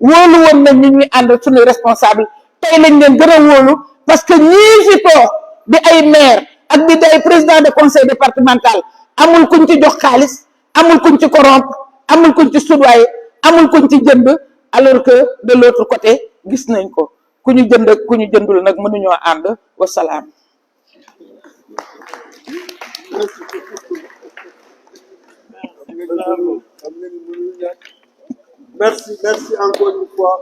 wóolu woon nañ ñi ñuy ànd suñuy responsable tey lañ leen gën a wóolu parce que ñii fi toog di ay maire ak di ay président de conseil départemental amul kuñ ci jox xaalis amul kuñ ci corrompre amul kuñ ci soudoyer amul kuñ ci jënd alors que de l'autre côté gis nañ ko ku ñu jënd ak ku ñu jëndul nag mënuñoo ànd wasalaam. Merci encore une fois.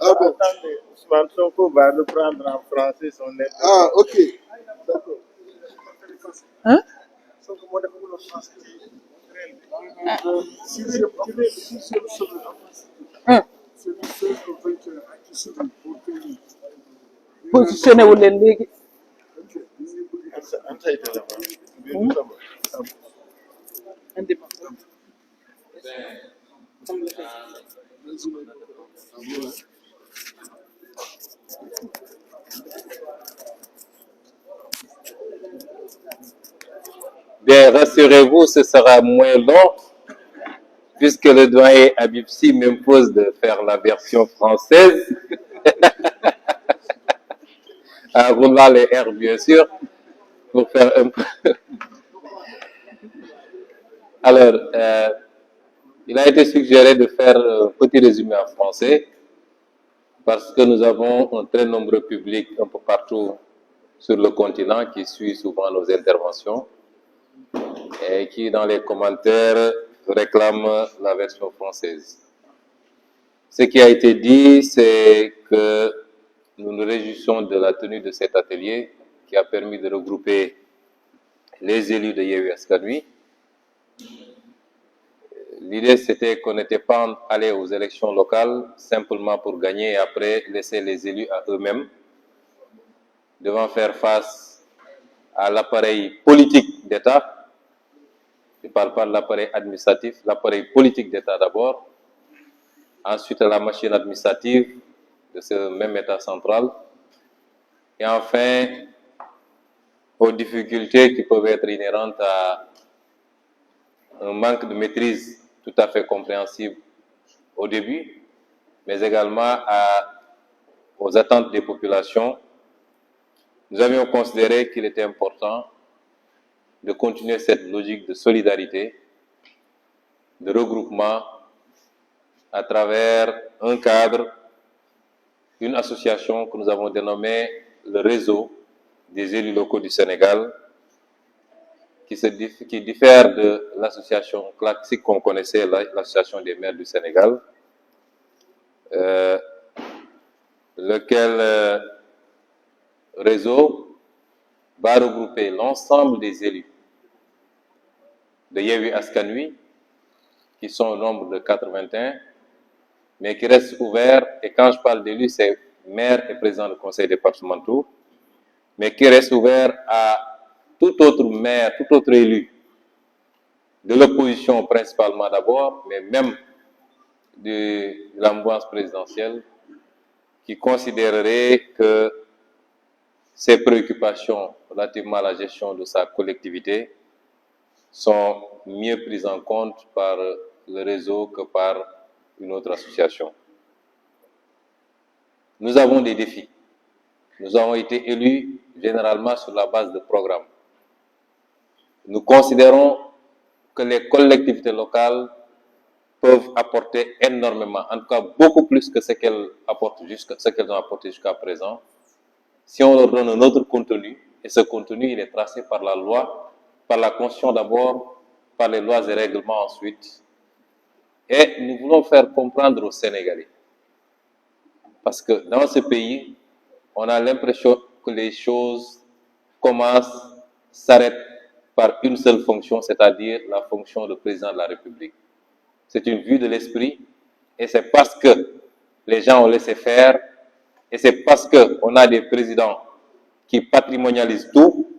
Attendez, Ousmane Sonko va le prendre en français son lettre. Ah, ok. D'accord. Hein? Positionné wu leen léegi. Bien, rassurez-vous, ce sera moins long, puisque le doyen Habib Sy m'impose de faire la version française, en roulant les airs, bien sûr, pour faire un peu... Alors, il a été suggéré de faire un petit résumé en français, parce que nous avons un très nombreux public un peu partout sur le continent qui suit souvent nos interventions et qui, dans les commentaires, réclament la version française. Ce qui a été dit, c'est que nous nous réjouissons de la tenue de cet atelier qui a permis de regrouper les élus de Yewwi Askan Wi. L'idée, c'était qu'on n'était pas allé aux élections locales simplement pour gagner et après laisser les élus à eux-mêmes, devant faire face à l'appareil politique d'État Je ne parle pas de l'appareil administratif, l'appareil politique d'État d'abord, ensuite la machine administrative de ce même État central, et enfin aux difficultés qui peuvent être inhérentes à un manque de maîtrise tout à fait compréhensible au début, mais également aux attentes des populations. Nous avions considéré qu'il était important de continuer cette logique de solidarité, de regroupement à travers un cadre, une association que nous avons dénommée le Réseau des élus locaux du Sénégal, qui diffère de l'association classique qu'on connaissait, l'association des maires du Sénégal, lequel réseau va regrouper l'ensemble des élus de Yewwi Askan Wi, qui sont au nombre de 81, mais qui restent ouverts, et quand je parle d'élus, c'est maire et président de conseil départementaux, mais qui restent ouverts à tout autre maire, tout autre élu, de l'opposition principalement d'abord, mais même de la mouvance présidentielle, qui considérerait que ses préoccupations relativement à la gestion de sa collectivité sont mieux prises en compte par le réseau que par une autre association. Nous avons des défis. Nous avons été élus généralement sur la base de programmes. Nous considérons que les collectivités locales peuvent apporter énormément, en tout cas beaucoup plus que ce qu'elles ont apporté jusqu'à présent, si on leur donne un autre contenu, et ce contenu il est tracé par la loi, par la Constitution d'abord, par les lois et règlements ensuite. Et nous voulons faire comprendre aux Sénégalais, parce que dans ce pays, on a l'impression que les choses commencent, s'arrêtent par une seule fonction, c'est-à-dire la fonction de président de la République. C'est une vue de l'esprit, et c'est parce que les gens ont laissé faire, et c'est parce qu'on a des présidents qui patrimonialisent tout,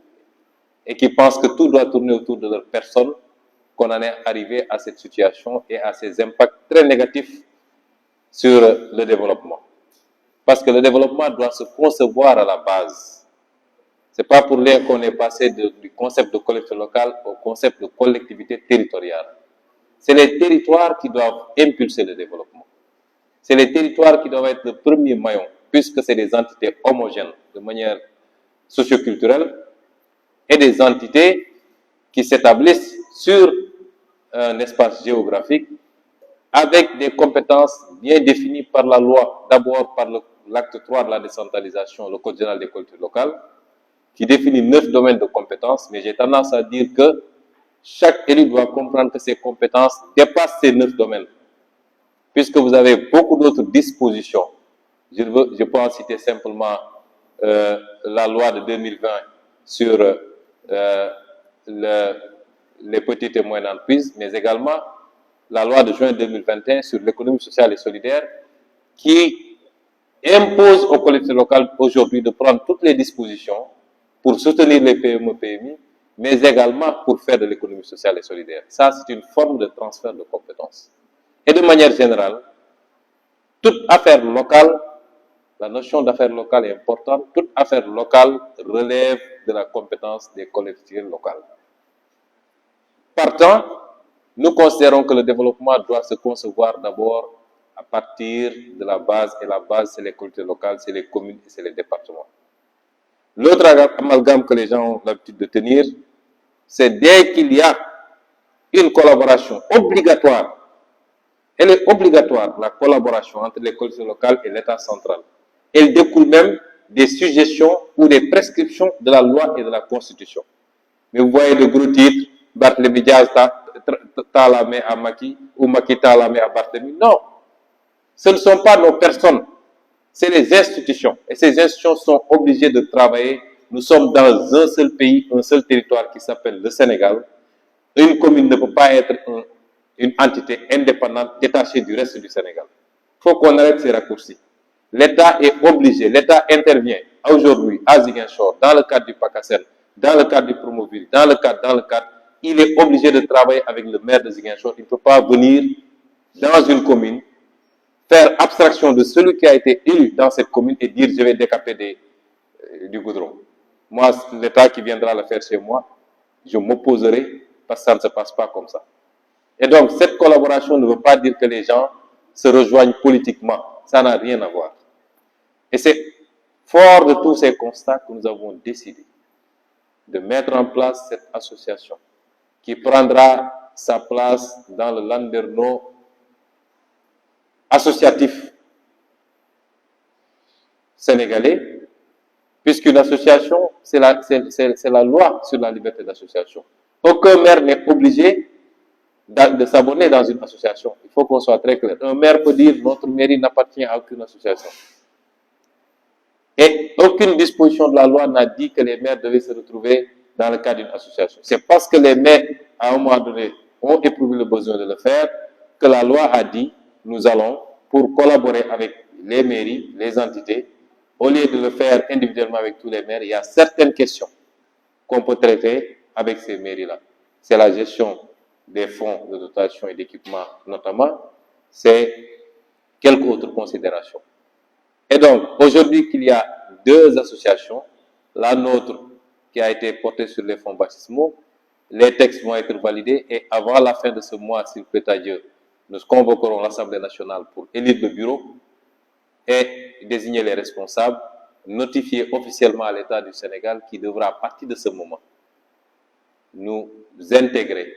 et qui pensent que tout doit tourner autour de leur personne, qu'on en est arrivé à cette situation et à ces impacts très négatifs sur le développement. Parce que le développement doit se concevoir à la base. Ce n'est pas pour rien qu'on est passé du concept de collectivité locale au concept de collectivité territoriale. C'est les territoires qui doivent impulser le développement. C'est les territoires qui doivent être le premier maillon, puisque c'est des entités homogènes de manière socioculturelle et des entités qui s'établissent sur un espace géographique avec des compétences bien définies par la loi, d'abord par l'acte 3 de la décentralisation, le Code général des collectivités locales, qui définit 9 domaines de compétences, mais j'ai tendance à dire que chaque élu doit comprendre que ses compétences dépassent ces 9 domaines, puisque vous avez beaucoup d'autres dispositions. Je peux en citer simplement la loi de 2020 sur les petites et moyennes entreprises, mais également la loi de juin 2021 sur l'économie sociale et solidaire, qui impose aux collectivités locales aujourd'hui de prendre toutes les dispositions pour soutenir les PME, PMI, mais également pour faire de l'économie sociale et solidaire. Ça, c'est une forme de transfert de compétences. Et de manière générale, toute affaire locale, la notion d'affaire locale est importante, toute affaire locale relève de la compétence des collectivités locales. Partant, nous considérons que le développement doit se concevoir d'abord à partir de la base, et la base, c'est les collectivités locales, c'est les communes et c'est les départements. L'autre amalgame que les gens ont l'habitude de tenir, c'est dès qu'il y a une collaboration obligatoire, elle est obligatoire, la collaboration entre les collectivités locales et l'État central. Elle découle même des suggestions ou des prescriptions de la loi et de la Constitution. Mais vous voyez de gros titres, Barthélémy Diaz tend la main à Macky, ou Macky tend la main à Barthélémy. Non, ce ne sont pas nos personnes, c'est les institutions. Et ces institutions sont obligées de travailler. Nous sommes dans un seul pays, un seul territoire qui s'appelle le Sénégal. Une commune ne peut pas être une entité indépendante, détachée du reste du Sénégal. Il faut qu'on arrête ces raccourcis. L'État est obligé, l'État intervient aujourd'hui à Ziguinchor, dans le cadre du PACASEN, dans le cadre du Promoville, dans le cadre il est obligé de travailler avec le maire de Ziguinchor. Il ne peut pas venir dans une commune, faire abstraction de celui qui a été élu dans cette commune et dire je vais décaper du goudron. Moi, l'État qui viendra le faire chez moi, je m'opposerai parce que ça ne se passe pas comme ça. Et donc, cette collaboration ne veut pas dire que les gens se rejoignent politiquement. Ça n'a rien à voir. Et c'est fort de tous ces constats que nous avons décidé de mettre en place cette association qui prendra sa place dans le landerneau associatif sénégalais, puisqu'une association, c'est la loi sur la liberté d'association. Aucun maire n'est obligé de s'abonner dans une association. Il faut qu'on soit très clair. Un maire peut dire notre mairie n'appartient à aucune association. Et aucune disposition de la loi n'a dit que les maires devaient se retrouver dans le cadre d'une association. C'est parce que les maires, à un moment donné, ont éprouvé le besoin de le faire que la loi a dit nous allons, pour collaborer avec les mairies, les entités, au lieu de le faire individuellement avec tous les maires, il y a certaines questions qu'on peut traiter avec ces mairies-là. C'est la gestion des fonds de dotation et d'équipement notamment, c'est quelques autres considérations. Et donc, aujourd'hui qu'il y a deux associations, la nôtre qui a été portée sur les fonds baptismaux, les textes vont être validés et avant la fin de ce mois, s'il plaît à Dieu, nous convoquerons l'Assemblée nationale pour élire le bureau et désigner les responsables, notifier officiellement à l'État du Sénégal qui devra, à partir de ce moment, nous intégrer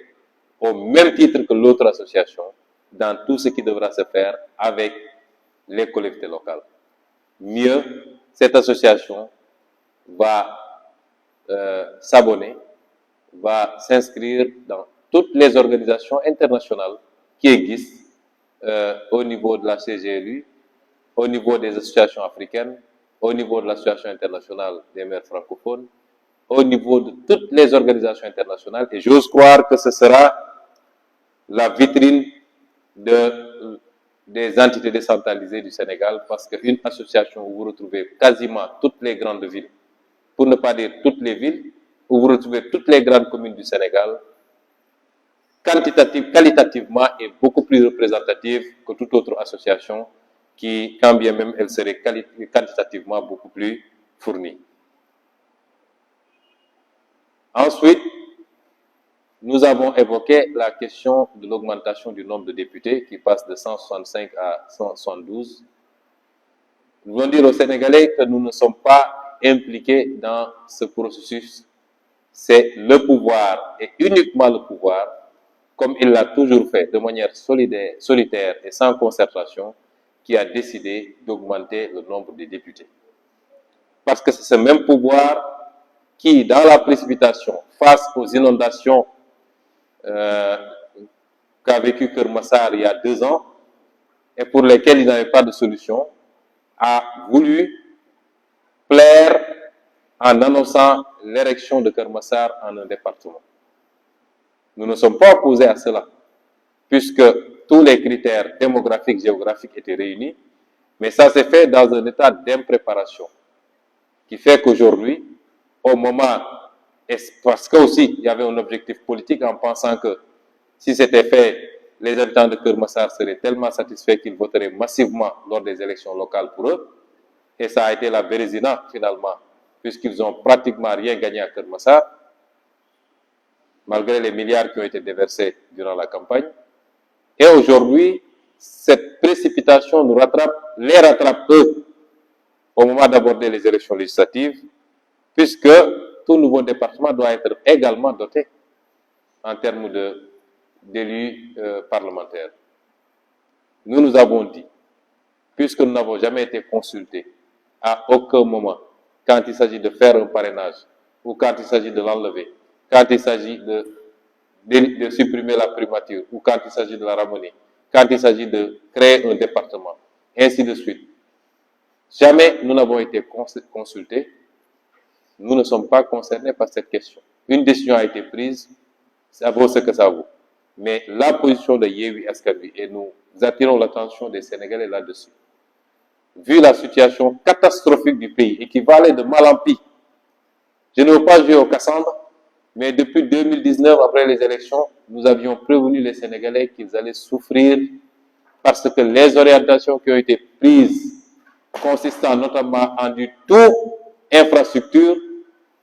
au même titre que l'autre association dans tout ce qui devra se faire avec les collectivités locales. Mieux, cette association va s'abonner, va s'inscrire dans toutes les organisations internationales qui existent au niveau de la CGLU, au niveau des associations africaines, au niveau de l'Association internationale des maires francophones, au niveau de toutes les organisations internationales. Et j'ose croire que ce sera la vitrine des entités décentralisées du Sénégal, parce qu'une association où vous retrouvez quasiment toutes les grandes villes, pour ne pas dire toutes les villes, où vous retrouvez toutes les grandes communes du Sénégal, qualitativement est beaucoup plus représentative que toute autre association qui, quand bien même elle serait quantitativement beaucoup plus fournie. Ensuite, nous avons évoqué la question de l'augmentation du nombre de députés qui passe de 165 à 172. Nous voulons dire aux Sénégalais que nous ne sommes pas impliqués dans ce processus. C'est le pouvoir et uniquement le pouvoir, comme il l'a toujours fait de manière solitaire et sans concertation, qui a décidé d'augmenter le nombre de députés. Parce que c'est ce même pouvoir qui, dans la précipitation, face aux inondations qu'a vécu Kermassar il y a 2 ans, et pour lesquelles il n'avait pas de solution, a voulu plaire en annonçant l'érection de Kermassar en un département. Nous ne sommes pas opposés à cela, puisque tous les critères démographiques, géographiques étaient réunis, mais ça s'est fait dans un état d'impréparation, qui fait qu'aujourd'hui, au moment, et parce qu'aussi il y avait un objectif politique en pensant que si c'était fait, les habitants de Kermassar seraient tellement satisfaits qu'ils voteraient massivement lors des élections locales pour eux, et ça a été la bérésina finalement, puisqu'ils n'ont pratiquement rien gagné à Kermassar, malgré les milliards qui ont été déversés durant la campagne. Et aujourd'hui, cette précipitation les rattrape eux, au moment d'aborder les élections législatives, puisque tout nouveau département doit être également doté en termes d'élus parlementaires. Nous avons dit, puisque nous n'avons jamais été consultés à aucun moment, quand il s'agit de faire un parrainage, ou quand il s'agit de l'enlever, quand il s'agit de supprimer la primature, ou quand il s'agit de la ramener, quand il s'agit de créer un département, ainsi de suite. Jamais nous n'avons été consultés. Nous ne sommes pas concernés par cette question. Une décision a été prise, ça vaut ce que ça vaut. Mais la position de Yewwi Askan Wi, et nous attirons l'attention des Sénégalais là-dessus, vu la situation catastrophique du pays et qui va aller de mal en pis, je ne veux pas jouer au Cassandre, Mais depuis 2019, après les élections, nous avions prévenu les Sénégalais qu'ils allaient souffrir parce que les orientations qui ont été prises, consistant notamment en du tout infrastructure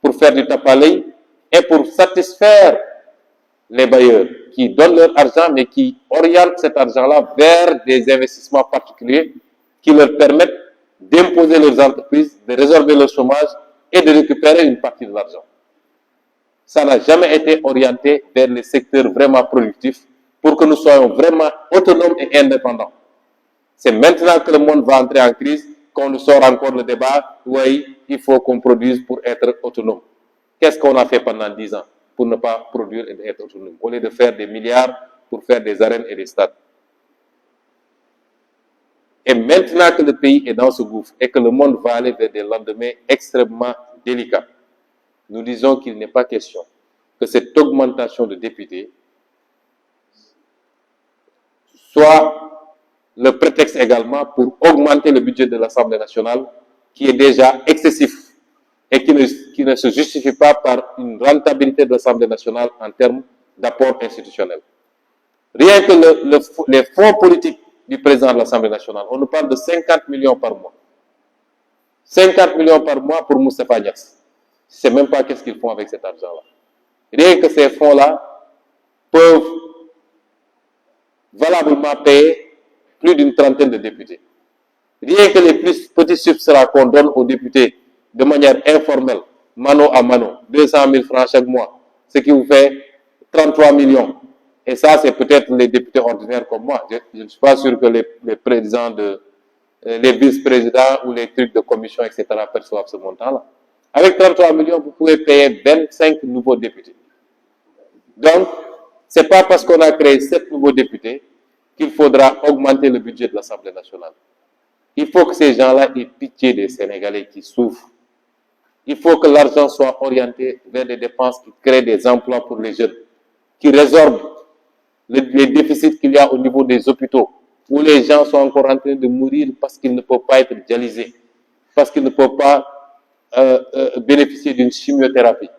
pour faire du tape-à-l'œil et pour satisfaire les bailleurs qui donnent leur argent mais qui orientent cet argent-là vers des investissements particuliers qui leur permettent d'imposer leurs entreprises, de résorber leur chômage et de récupérer une partie de l'argent. Ça n'a jamais été orienté vers les secteurs vraiment productifs pour que nous soyons vraiment autonomes et indépendants. C'est maintenant que le monde va entrer en crise qu'on nous sort encore le débat, oui, il faut qu'on produise pour être autonome. Qu'est-ce qu'on a fait pendant 10 ans pour ne pas produire et être autonome, au lieu de faire des milliards pour faire des arènes et des stades? Et maintenant que le pays est dans ce gouffre et que le monde va aller vers des lendemains extrêmement délicats, nous disons qu'il n'est pas question que cette augmentation de députés soit le prétexte également pour augmenter le budget de l'Assemblée nationale, qui est déjà excessif et qui ne se justifie pas par une rentabilité de l'Assemblée nationale en termes d'apport institutionnel. Rien que les fonds politiques du président de l'Assemblée nationale, on nous parle de 50 millions par mois. 50 millions par mois pour Moustapha Niasse. Je ne sais même pas qu'est-ce qu'ils font avec cet argent-là. Rien que ces fonds-là peuvent valablement payer plus d'une trentaine de députés. Rien que les plus petits substrats qu'on donne aux députés de manière informelle, mano à mano, 200 000 francs chaque mois, ce qui vous fait 33 millions. Et ça, c'est peut-être les députés ordinaires comme moi. Je ne suis pas sûr que les présidents les vice-présidents ou les trucs de commission, etc. perçoivent ce montant-là. Avec 33 millions, vous pouvez payer 25 nouveaux députés. Donc, ce n'est pas parce qu'on a créé 7 nouveaux députés qu'il faudra augmenter le budget de l'Assemblée nationale. Il faut que ces gens-là aient pitié des Sénégalais qui souffrent. Il faut que l'argent soit orienté vers des dépenses qui créent des emplois pour les jeunes, qui résorbent les déficits qu'il y a au niveau des hôpitaux, où les gens sont encore en train de mourir parce qu'ils ne peuvent pas être dialysés, parce qu'ils ne peuvent pas bénéficier d'une chimiothérapie.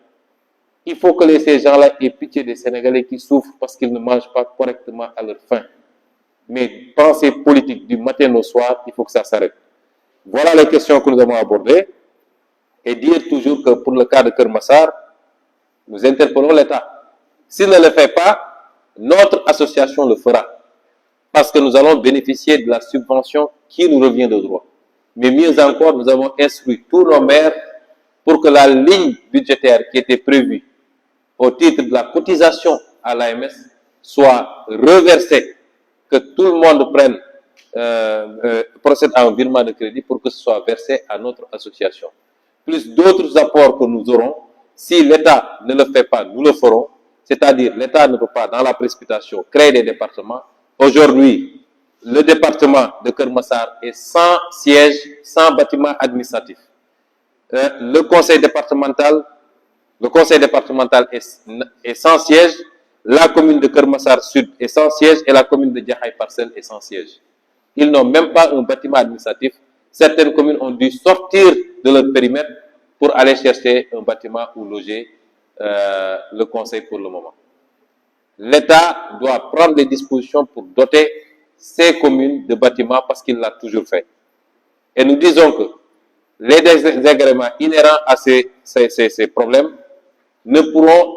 Il faut que ces gens-là aient pitié des Sénégalais qui souffrent parce qu'ils ne mangent pas correctement à leur faim. Mais pensée politique du matin au soir, il faut que ça s'arrête. Voilà les questions que nous avons abordées. Et dire toujours que pour le cas de Keur Massar, nous interpellons l'État. S'il ne le fait pas, notre association le fera. Parce que nous allons bénéficier de la subvention qui nous revient de droit. Mais mieux encore, nous avons instruit tous nos maires pour que la ligne budgétaire qui était prévue au titre de la cotisation à l'AMS soit reversée, que tout le monde procède à un virement de crédit pour que ce soit versé à notre association. Plus d'autres apports que nous aurons, si l'État ne le fait pas, nous le ferons. C'est-à-dire, l'État ne peut pas, dans la précipitation, créer des départements. Aujourd'hui, le département de Keur Massar est sans siège, sans bâtiment administratif. Le conseil départemental est sans siège. La commune de Keur Massar Sud est sans siège et la commune de Jaxaay Parcelles est sans siège. Ils n'ont même pas un bâtiment administratif. Certaines communes ont dû sortir de leur périmètre pour aller chercher un bâtiment où loger le conseil pour le moment. L'État doit prendre des dispositions pour doter ces communes de bâtiments parce qu'il l'a toujours fait. Et nous disons que les désagréments inhérents à ces problèmes ne pourront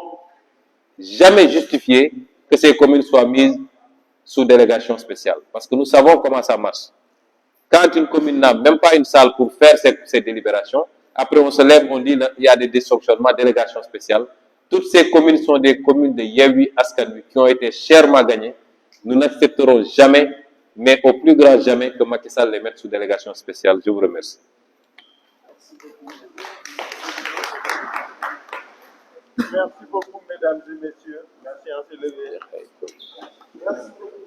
jamais justifier que ces communes soient mises sous délégation spéciale. Parce que nous savons comment ça marche. Quand une commune n'a même pas une salle pour faire ses délibérations, après on se lève, on dit qu'il y a des dysfonctionnements, délégation spéciale. Toutes ces communes sont des communes de Yewwi Askan Wi qui ont été chèrement gagnées. Nous n'accepterons jamais, mais au plus grand jamais, que Macky Sall les mette sous délégation spéciale. Je vous remercie. Merci beaucoup, mesdames et messieurs. La séance est levée. Merci beaucoup.